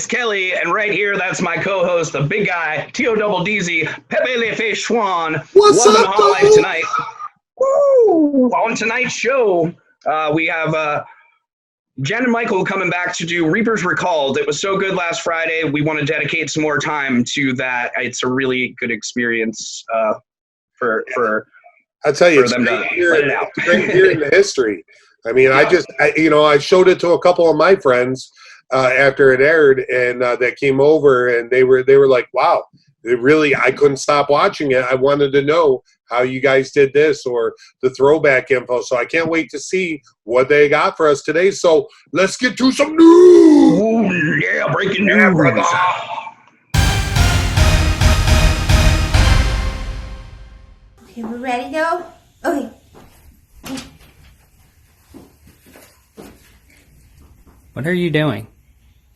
Alex Kelly, and right here, that's my co-host, the big guy, T-O-double-D-Z, Pepe Le Fe Schwan. What's Welcome up, to Hot Life dude? tonight. Woo! On tonight's show, we have Jen and Michael coming back to do Reapers Recalled. It was so good last Friday. We want to dedicate some more time to that. It's a really good experience for I tell you, it's them great, to let it out. great hearing the history. I mean, I showed it to a couple of my friends after it aired, and that came over, and they were like, "Wow, I couldn't stop watching it. I wanted to know how you guys did this or the throwback info." So I can't wait to see what they got for us today. So let's get to some news. Ooh, yeah, breaking news. Okay, we're ready now? Okay. What are you doing?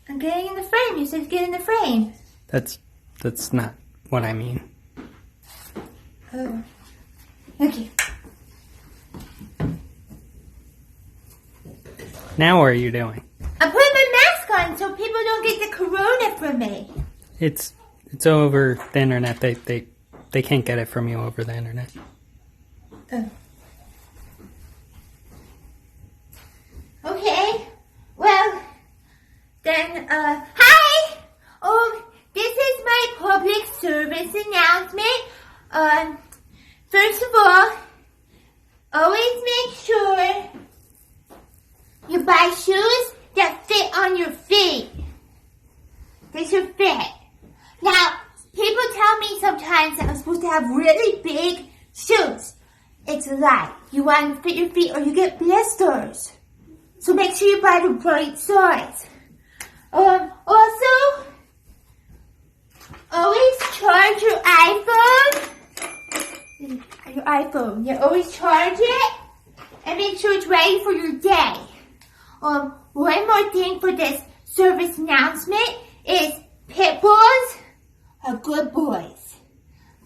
I'm getting in the frame. You said get in the frame. That's not what I mean. Oh. Okay. Now what are you doing? I'm putting my mask on so people don't get the corona from me. It's over the internet. They can't get it from you over the internet. Oh. Okay. Well, then, hi! This is my public service announcement. First of all, always make sure you buy shoes that fit on your feet. They should fit. Now, people tell me sometimes that I'm supposed to have really big shoes. It's a lie. You want to fit your feet or you get blisters. So make sure you buy the right size. Also, always charge your iPhone. You always charge it and make sure it's ready for your day. One more thing for this service announcement is pit bulls are good boys.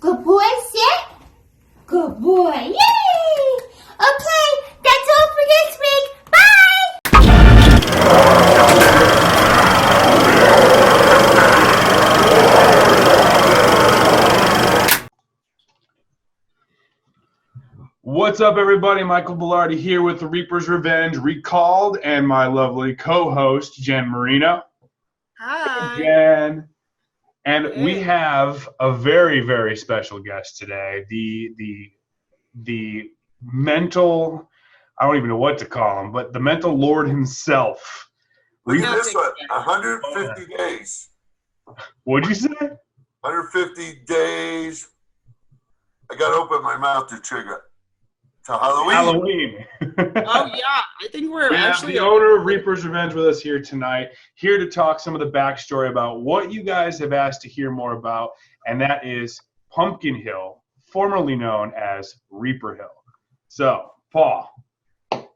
Good boys, yeah? Good boy. Yay! Okay, that's all for this week. Bye! What's up, everybody? Michael Bellardi here with the Reaper's Revenge Recalled and my lovely co-host, Jen Marino. Hi. Hey, Jen. And we have a very, very special guest today. The mental, I don't even know what to call him, but the mental lord himself. Look at this one, 150 days. What'd you say? 150 days. I got to open my mouth to trigger. To Halloween. Oh, yeah. I think we're We actually have the owner of Reaper's Revenge with us here tonight, here to talk some of the backstory about what you guys have asked to hear more about, and that is Pumpkin Hill, formerly known as Reaper Hill. So, Paul,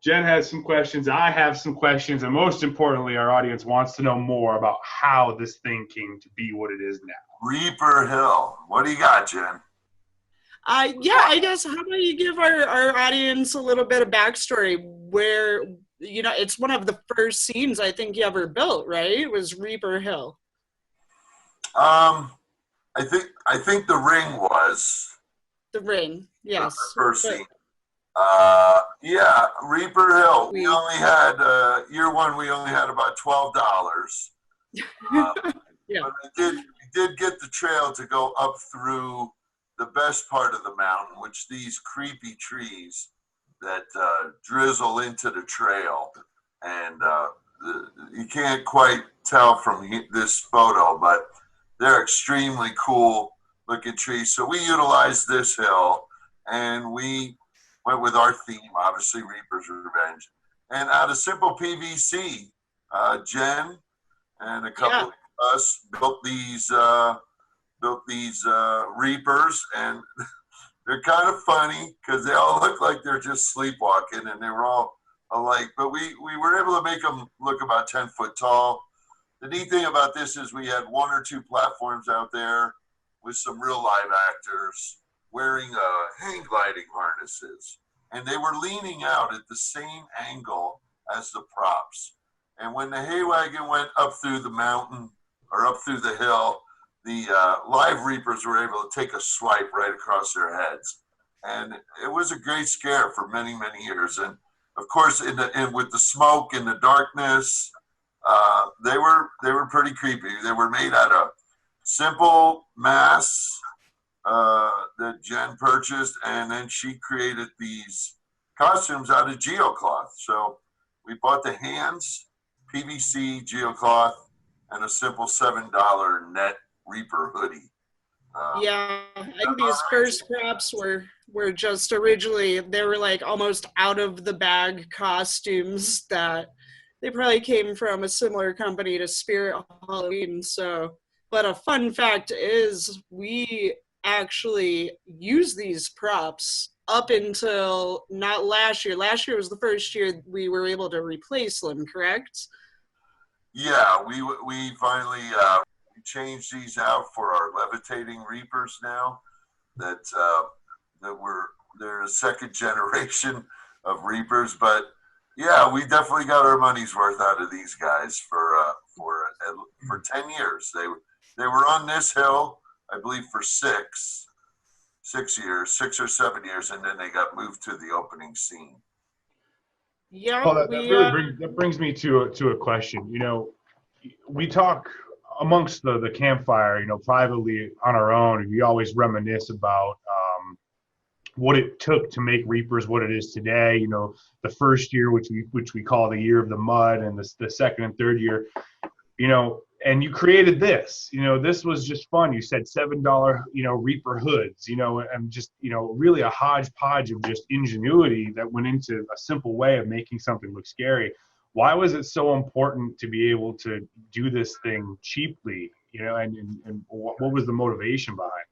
Jen has some questions, I have some questions, and most importantly, our audience wants to know more about how this thing came to be what it is now. Reaper Hill. What do you got, Jen? I guess, how about you give our audience a little bit of backstory where, it's one of the first scenes I think you ever built, right? It was Reaper Hill. I think the ring was. The ring, yes. The first scene. Reaper Hill. We only had, year one, we only had about $12. Yeah. But we did get the trail to go up through the best part of the mountain, which these creepy trees that drizzle into the trail. And you can't quite tell from this photo, but they're extremely cool looking trees. So we utilized this hill and we went with our theme, obviously Reaper's Revenge. And out of simple PVC, Jen and a couple of us built these Reapers, and they're kind of funny because they all look like they're just sleepwalking, and they were all alike. But we were able to make them look about 10 foot tall. The neat thing about this is we had one or two platforms out there with some real live actors wearing hang gliding harnesses, and they were leaning out at the same angle as the props. And when the hay wagon went up through the mountain, or up through the hill, the live reapers were able to take a swipe right across their heads. And it was a great scare for many, many years. And of course, with the smoke and the darkness, they were pretty creepy. They were made out of simple masks that Jen purchased, and then she created these costumes out of geocloth. So we bought the hands, PVC geocloth, and a simple $7 net Reaper hoodie. Yeah, I think these first props were just originally, they were like almost out of the bag costumes that they probably came from a similar company to Spirit Halloween. So, but a fun fact is we actually use these props up until not last year. Last year was the first year we were able to replace them, correct? Yeah, we finally changed these out for our levitating Reapers now. They're a second generation of Reapers, but yeah, we definitely got our money's worth out of these guys for 10 years. They were on this hill, I believe, for 6 years, 6 or 7 years, and then they got moved to the opening scene. Yeah, Well, that brings me to a question. You know, we talk amongst the campfire, you know, privately on our own. We always reminisce about what it took to make Reapers what it is today. You know, the first year, which we call the year of the mud, and the second and third year. You know, and you created this. You know, this was just fun. You said $7, you know, Reaper hoods. You know, and just, you know, really a hodgepodge of just ingenuity that went into a simple way of making something look scary. Why was it so important to be able to do this thing cheaply? You know, and what was the motivation behind it?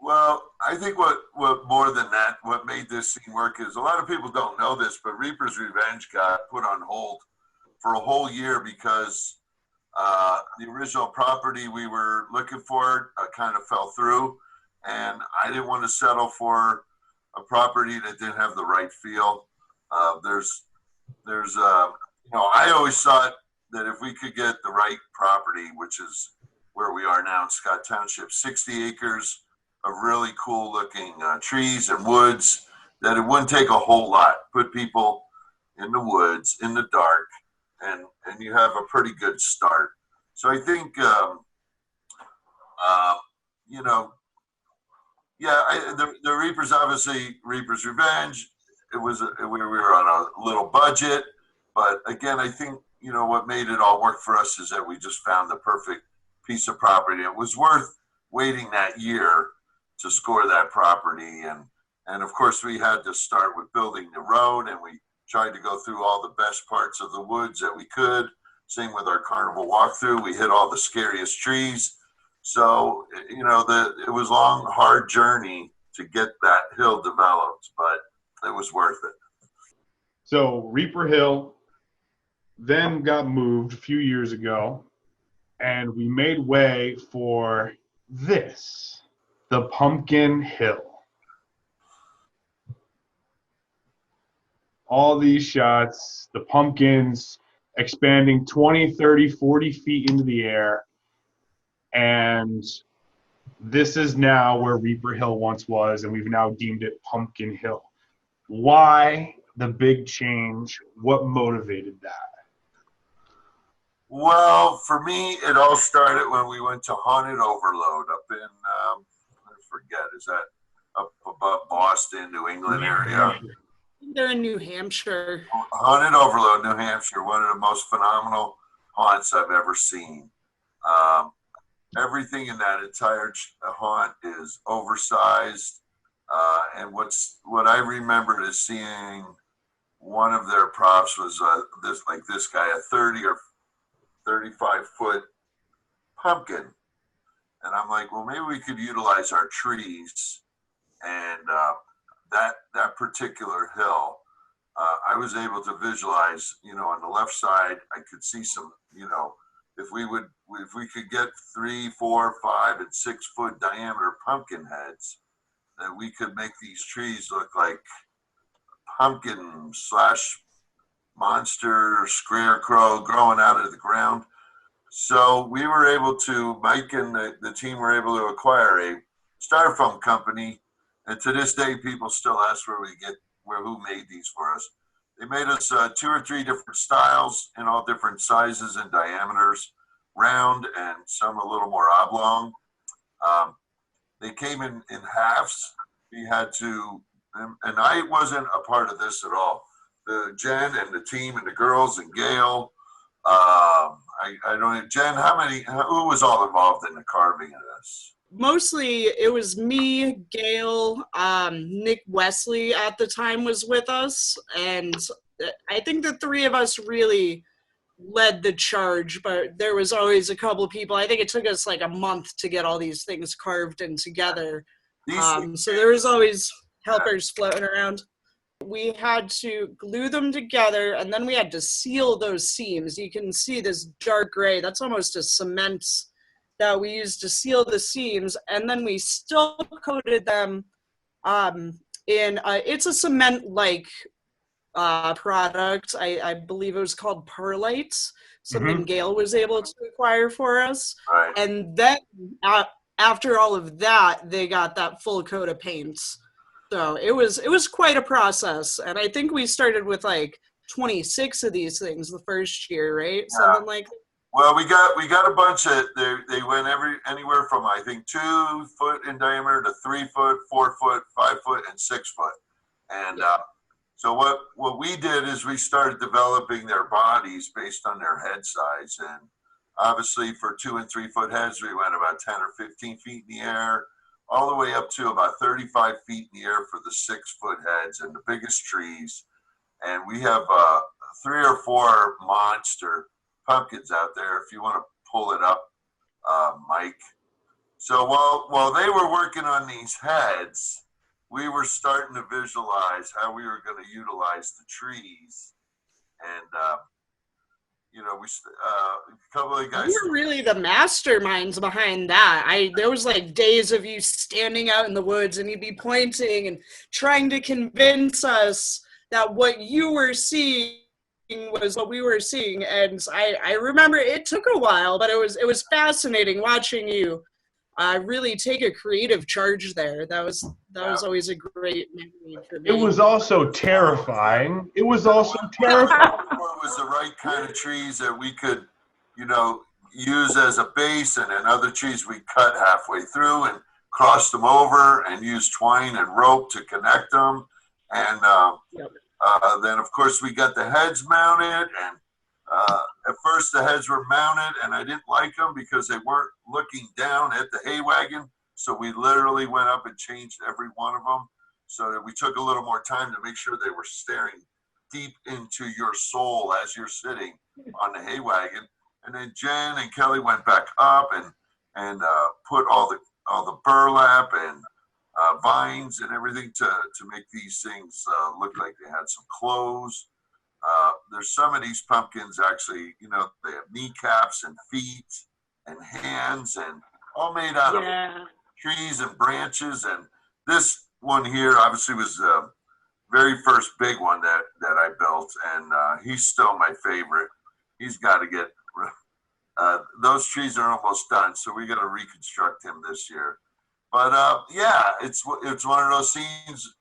Well, I think what more than that, what made this scene work is a lot of people don't know this, but Reaper's Revenge got put on hold for a whole year because the original property we were looking for kind of fell through, and I didn't want to settle for a property that didn't have the right feel. You know, I always thought that if we could get the right property, which is where we are now in Scott Township, 60 acres of really cool looking trees and woods, that it wouldn't take a whole lot. Put people in the woods, in the dark, and you have a pretty good start. So I think, you know, yeah, the Reapers, obviously, Reaper's Revenge, we were on a little budget, but again, I think, you know, what made it all work for us is that we just found the perfect piece of property. It was worth waiting that year to score that property, and of course we had to start with building the road, and we tried to go through all the best parts of the woods that we could. Same with our carnival walkthrough. We hit all the scariest trees. So, you know, it was a long, hard journey to get that hill developed, but it was worth it. So Reaper Hill then got moved a few years ago, and we made way for this, the Pumpkin Hill. All these shots, the pumpkins expanding 20, 30, 40 feet into the air. And this is now where Reaper Hill once was, and we've now deemed it Pumpkin Hill. Why the big change? What motivated that? Well, for me, it all started when we went to Haunted Overload up in, I forget, is that up above Boston, New England area? They're in New Hampshire. Haunted Overload, New Hampshire, one of the most phenomenal haunts I've ever seen. Everything in that entire haunt is oversized. And what I remembered is seeing one of their props was this guy, a 30 or 35-foot pumpkin. And I'm like, well, maybe we could utilize our trees and that particular hill. I was able to visualize, you know, on the left side, I could see some, you know, if we could get 3, 4, 5, and 6 foot diameter pumpkin heads, that we could make these trees look like pumpkin / monster scarecrow growing out of the ground. So we were able to, Mike and the team were able to acquire a styrofoam company, and to this day, people still ask who made these for us. They made us 2 or 3 different styles in all different sizes and diameters, round and some a little more oblong. They came in halves. We had to, and I wasn't a part of this at all. Jen and the team and the girls and Gail. I don't know, Jen, who was all involved in the carving of this? Mostly it was me, Gail, Nick Wesley at the time was with us, and I think the 3 of us really led the charge, but there was always a couple of people. I think it took us like a month to get all these things carved and together. So there was always helpers floating around. We had to glue them together, and then we had to seal those seams. You can see this dark gray. That's almost a cement that we used to seal the seams, and then we still coated them it's a cement-like product. I believe it was called perlite, something Gail was able to acquire for us. Right. And then after all of that, they got that full coat of paint. So it was quite a process, and I think we started with like 26 of these things the first year, right? Yeah. Something like that. Well, we got a bunch of, they went anywhere from I think 2 foot in diameter to 3 foot, 4 foot, 5 foot, and 6 foot. And so what we did is we started developing their bodies based on their head size, and obviously for 2 and 3 foot heads, we went about 10 or 15 feet in the air, all the way up to about 35 feet in the air for the 6 foot heads and the biggest trees. And we have 3 or 4 monster pumpkins out there if you want to pull it up, Mike. So while they were working on these heads, we were starting to visualize how we were going to utilize the trees. And a couple of guys. You were really the masterminds behind that. There was like days of you standing out in the woods, and you'd be pointing and trying to convince us that what you were seeing was what we were seeing. And I remember it took a while, but it was fascinating watching you really take a creative charge there. That was always a great memory for me. It was also terrifying. It was the right kind of trees that we could, use as a base, and then other trees we cut halfway through and crossed them over and used twine and rope to connect them. And then, of course, we got the heads mounted, and at first the heads were mounted, and I didn't like them because they weren't looking down at the hay wagon. So we literally went up and changed every one of them so that we took a little more time to make sure they were staring deep into your soul as you're sitting on the hay wagon. And then Jen and Kelly went back up and put all the burlap and vines and everything to make these things look like they had some clothes. There's some of these pumpkins actually, they have kneecaps and feet and hands, and all made out of trees and branches. And this one here obviously was the very first big one that I built, and he's still my favorite. He's got to get those trees are almost done, so we got to reconstruct him this year. But it's one of those scenes.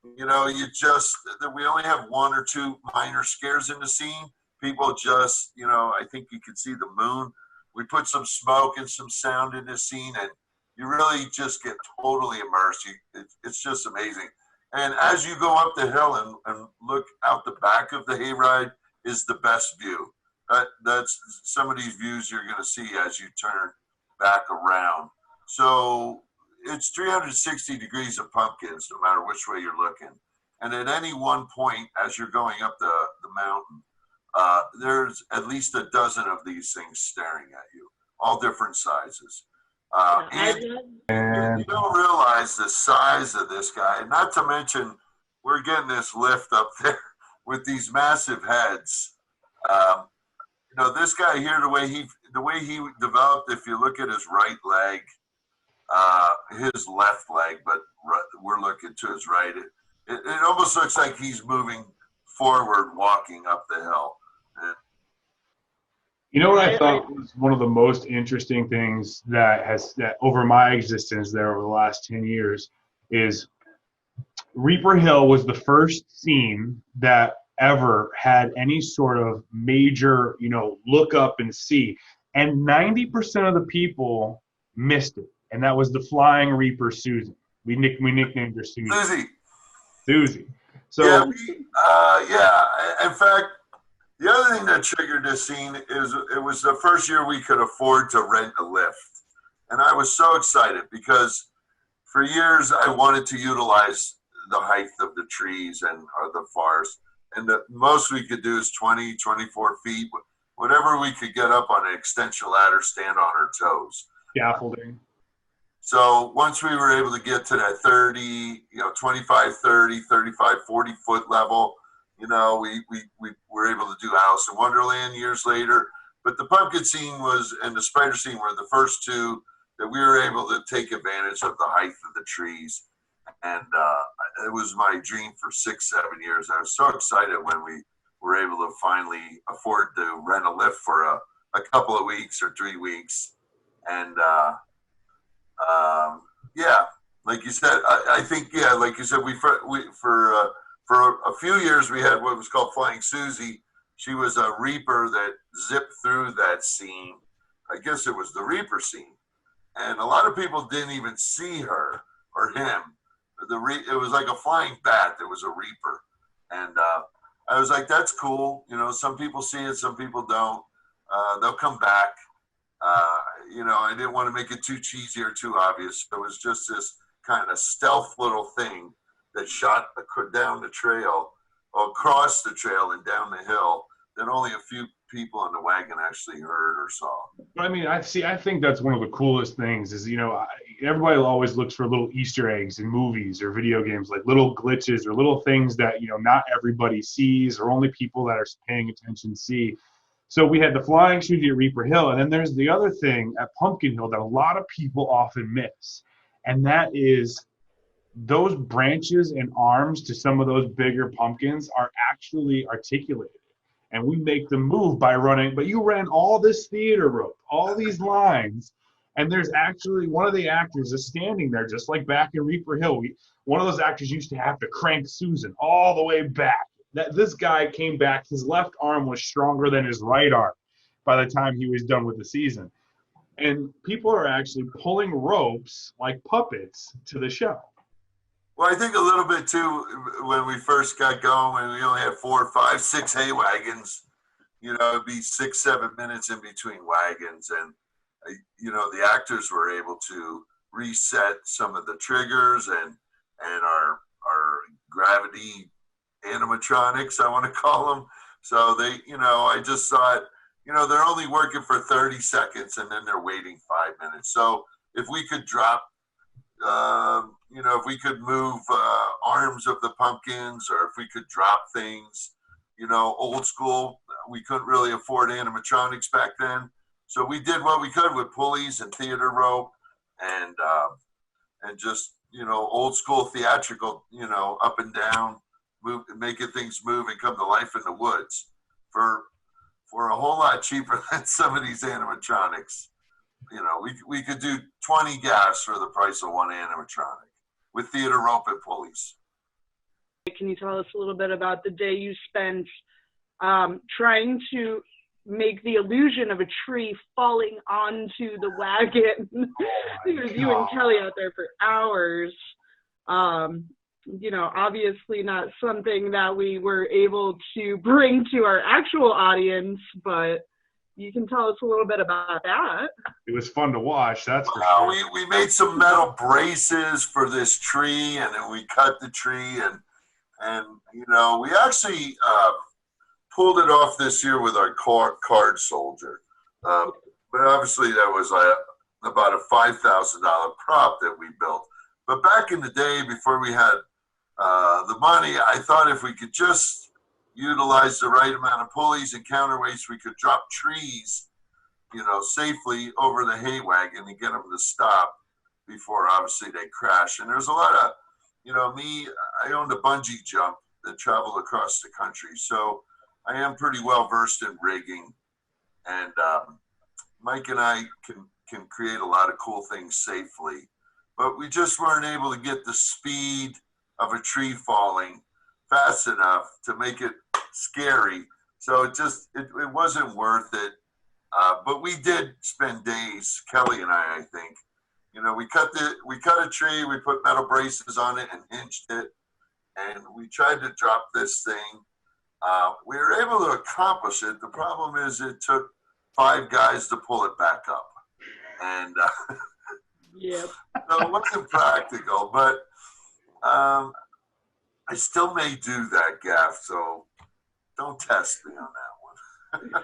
We only have 1 or 2 minor scares in the scene. People just, I think you can see the moon. We put some smoke and some sound in this scene, and you really just get totally immersed. It's just amazing. And as you go up the hill and look out the back of the hayride is the best view. That's some of these views you're going to see as you turn back around. So it's 360 degrees of pumpkins, no matter which way you're looking. And at any one point, as you're going up the mountain, there's at least a dozen of these things staring at you, all different sizes. And you don't realize the size of this guy. Not to mention, we're getting this lift up there with these massive heads. This guy here, the way he developed, if you look at his right leg, his left leg, but we're looking to his right. It almost looks like he's moving forward, walking up the hill. You know what I I thought was one of the most interesting things that over my existence there over the last 10 years is Reaper Hill was the first scene that ever had any sort of major, look up and see. And 90% of the people missed it. And that was the Flying Reaper Susan. We nicknamed her Susie. Susie. So Yeah. In fact, the other thing that triggered this scene is it was the first year we could afford to rent a lift. And I was so excited because for years I wanted to utilize the height of the trees or the forest. And the most we could do is 20, 24 feet, whatever we could get up on an extension ladder, stand on our toes. scaffolding. So once we were able to get to that 30, 25, 30, 35, 40 foot level, we were able to do Alice in Wonderland years later. But the pumpkin scene and the spider scene were the first two that we were able to take advantage of the height of the trees. And it was my dream for 6-7 years. I was so excited when we were able to finally afford to rent a lift for a couple of weeks or 3 weeks. And yeah, like you said, I think, yeah, like you said, for a few years we had what was called Flying Susie. She was a Reaper that zipped through that scene. I guess it was the Reaper scene. And a lot of people didn't even see her or him. It was like a flying bat that was a Reaper. And I was like, that's cool. Some people see it, some people don't. They'll come back. I didn't want to make it too cheesy or too obvious. It was just this kind of stealth little thing that shot down the trail, or across the trail and down the hill, that only a few people in the wagon actually heard or saw. But I mean, I think that's one of the coolest things is, everybody always looks for little Easter eggs in movies or video games, like little glitches or little things that, not everybody sees or only people that are paying attention see. So we had the Flying Susie at Reaper Hill, and then there's the other thing at Pumpkin Hill that a lot of people often miss, and that is those branches and arms to some of those bigger pumpkins are actually articulated. And we make them move by running, but you ran all this theater rope, all these lines, and there's actually one of the actors is standing there, just like back in Reaper Hill. One of those actors used to have to crank Susan all the way back. This guy came back, his left arm was stronger than his right arm by the time he was done with the season. And people are actually pulling ropes like puppets to the show. Well, I think a little bit too, when we first got going, when we only had 4, 5, 6 hay wagons, it'd be 6-7 minutes in between wagons. And, the actors were able to reset some of the triggers and our gravity animatronics, I want to call them. So they, I just thought, they're only working for 30 seconds and then they're waiting 5 minutes. So if we could drop, if we could move arms of the pumpkins, or if we could drop things, old school, we couldn't really afford animatronics back then. So we did what we could with pulleys and theater rope and just, old school theatrical, up and down, making things move and come to life in the woods for a whole lot cheaper than some of these animatronics. We could do 20 gas for the price of one animatronic with theater rope and pulleys. Can you tell us a little bit about the day you spent trying to make the illusion of a tree falling onto the wagon? Because you and Kelly out there for hours. Obviously not something that we were able to bring to our actual audience, but you can tell us a little bit about that. It was fun to watch, that's for sure. We made some metal braces for this tree, and then we cut the tree, and we actually pulled it off this year with our card soldier. But obviously that was about a $5,000 prop that we built. But back in the day, before we had the money, I thought if we could just utilize the right amount of pulleys and counterweights, we could drop trees, safely over the hay wagon and get them to stop before obviously they crash. And there's a lot of, I owned a bungee jump that traveled across the country. So I am pretty well versed in rigging And Mike and I can create a lot of cool things safely, but we just weren't able to get the speed of a tree falling fast enough to make it scary. So it wasn't worth it. But we did spend days, Kelly and I think. You know, we cut a tree, we put metal braces on it and hinged it, and we tried to drop this thing. We were able to accomplish it. The problem is it took 5 guys to pull it back up. And Yep. so it wasn't practical, but I still may do that, Gaff, so don't test me on that one.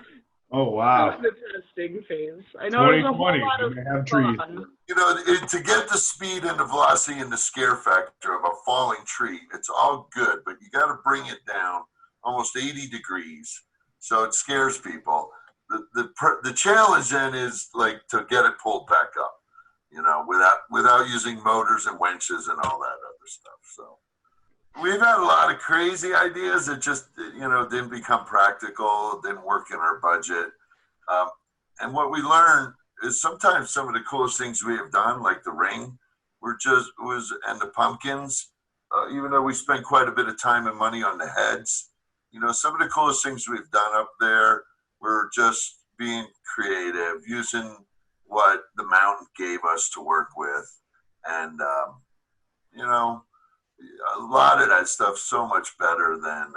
Oh, wow. The testing phase. I know it was a whole 2020, lot of we may have trees. fun. You know, to get the speed and the velocity and the scare factor of a falling tree, it's all good, but you got to bring it down almost 80 degrees so it scares people. The challenge then is like to get it pulled back up, you know, without using motors and winches and all that other stuff. So we've had a lot of crazy ideas that just, you know, didn't become practical, didn't work in our budget. And what we learned is sometimes some of the coolest things we have done, like the ring, and the pumpkins, even though we spent quite a bit of time and money on the heads, you know, some of the coolest things we've done up there were just being creative, using what the mountain gave us to work with. And, you know, a lot of that stuff so much better than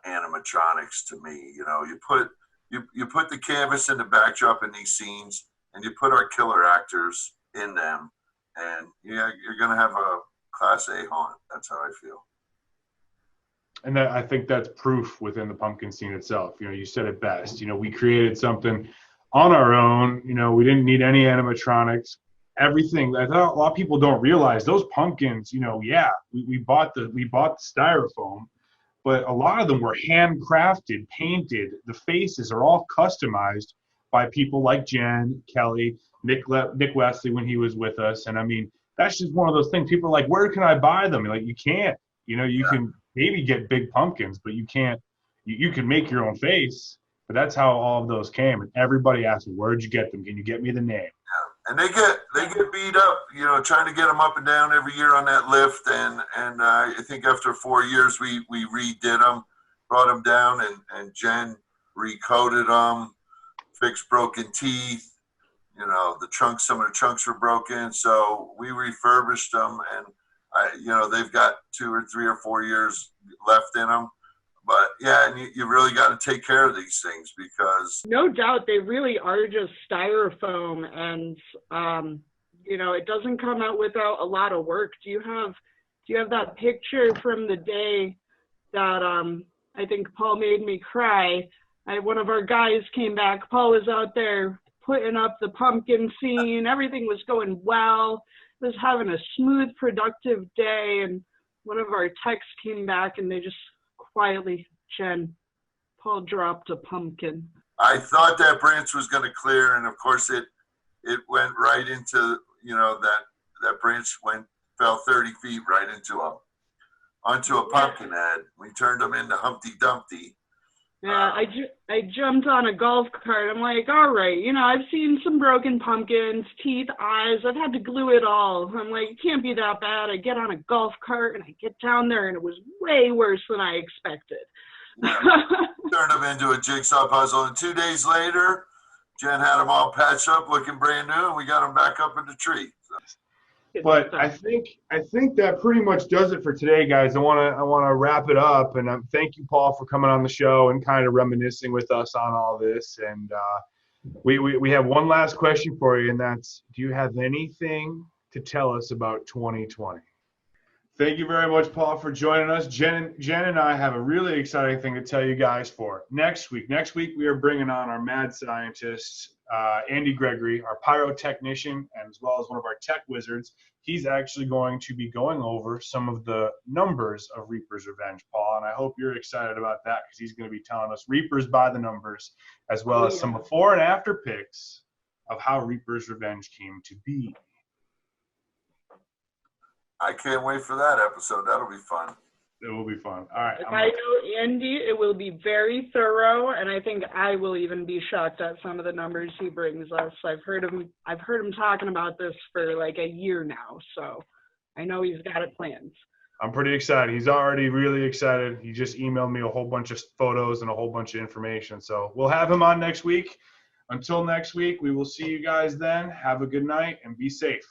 animatronics to me. You know, you put the canvas in the backdrop in these scenes, and you put our killer actors in them, and yeah, you're gonna have a Class A haunt. That's how I feel. And I think that's proof within the pumpkin scene itself. You know, you said it best. You know, we created something on our own. You know, we didn't need any animatronics. Everything. I thought a lot of people don't realize those pumpkins. You know, yeah, we bought the styrofoam, but a lot of them were handcrafted, painted. The faces are all customized by people like Jen, Kelly, Nick Wesley when he was with us. And I mean, that's just one of those things. People are like, where can I buy them? Like, you can't. You know, you can maybe get big pumpkins, but you can't. You can make your own face. But that's how all of those came. And everybody asked me, where'd you get them? Can you get me the name? And they get beat up, you know, trying to get them up and down every year on that lift. And I think after 4 years, we redid them, brought them down, and Jen recoated them, fixed broken teeth. You know, some of the trunks were broken, so we refurbished them, and you know, they've got 2 or 3 or 4 years left in them. But yeah, and you really got to take care of these things because No doubt they really are just styrofoam, and you know, it doesn't come out without a lot of work. Do you have that picture from the day that I think Paul made me cry? One of our guys came back. Paul was out there putting up the pumpkin scene. Everything was going well. Was having a smooth, productive day, and one of our techs came back and they just quietly, Jen, Paul dropped a pumpkin. I thought that branch was going to clear, and of course it went right into, you know, that branch fell 30 feet right onto a pumpkin head. We turned them into Humpty Dumpty. Yeah, I jumped on a golf cart. I'm like, all right, you know, I've seen some broken pumpkins, teeth, eyes. I've had to glue it all. I'm like, it can't be that bad. I get on a golf cart and I get down there, and it was way worse than I expected. Turned them into a jigsaw puzzle, and 2 days later, Jen had them all patched up, looking brand new, and we got them back up in the tree. So. But I think that pretty much does it for today, guys. I want to wrap it up, and thank you, Paul, for coming on the show and kind of reminiscing with us on all this. And we have one last question for you, and that's: do you have anything to tell us about 2020? Thank you very much, Paul, for joining us. Jen and I have a really exciting thing to tell you guys for next week. Next week, we are bringing on our mad scientist, Andy Gregory, our pyrotechnician, as well as one of our tech wizards. He's actually going to be going over some of the numbers of Reaper's Revenge, Paul, and I hope you're excited about that because he's going to be telling us Reapers by the numbers, as well as some before and after pics of how Reaper's Revenge came to be. I can't wait for that episode. That'll be fun. It will be fun. All right. If I know Andy, it will be very thorough, and I think I will even be shocked at some of the numbers he brings us. I've heard him talking about this for like a year now, so I know he's got it planned. I'm pretty excited. He's already really excited. He just emailed me a whole bunch of photos and a whole bunch of information. So we'll have him on next week. Until next week, we will see you guys then. Have a good night and be safe.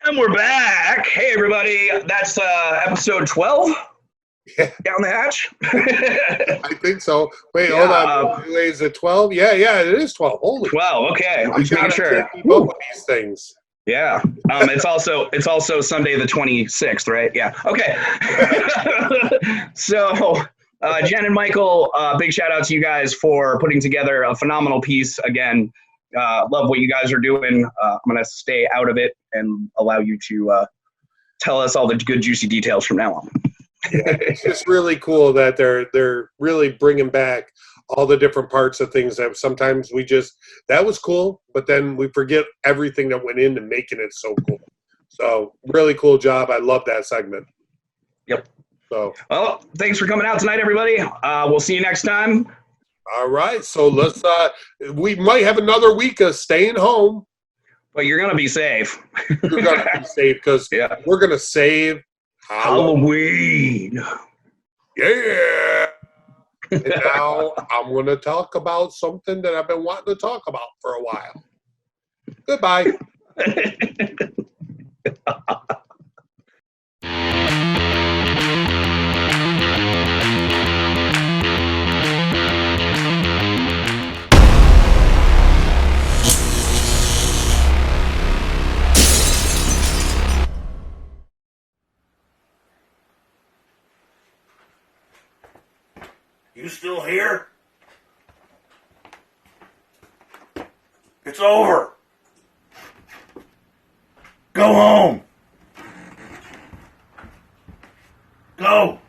And we're back. Hey, everybody. That's episode 12 down the hatch. I think so. Wait, Yeah, hold on. Wait, is it 12? Yeah, it is 12. Holy 12. Okay. I'm just making sure. Can't keep up with these things. Yeah. It's also Sunday the 26th, right? Yeah. Okay. So, Jen and Michael, big shout out to you guys for putting together a phenomenal piece. Again, love what you guys are doing. I'm gonna stay out of it and allow you to tell us all the good juicy details from now on. Yeah, it's just really cool that they're really bringing back all the different parts of things that sometimes that was cool, but then we forget everything that went into making it so cool. So really cool job. I love that segment. Yep. So, well, thanks for coming out tonight, everybody. We'll see you next time. All right. So let's, we might have another week of staying home. But you're going to be safe. You're going to be safe because we're going to save Halloween. Yeah. And now I'm going to talk about something that I've been wanting to talk about for a while. Goodbye. You still here? It's over. Go home. Go.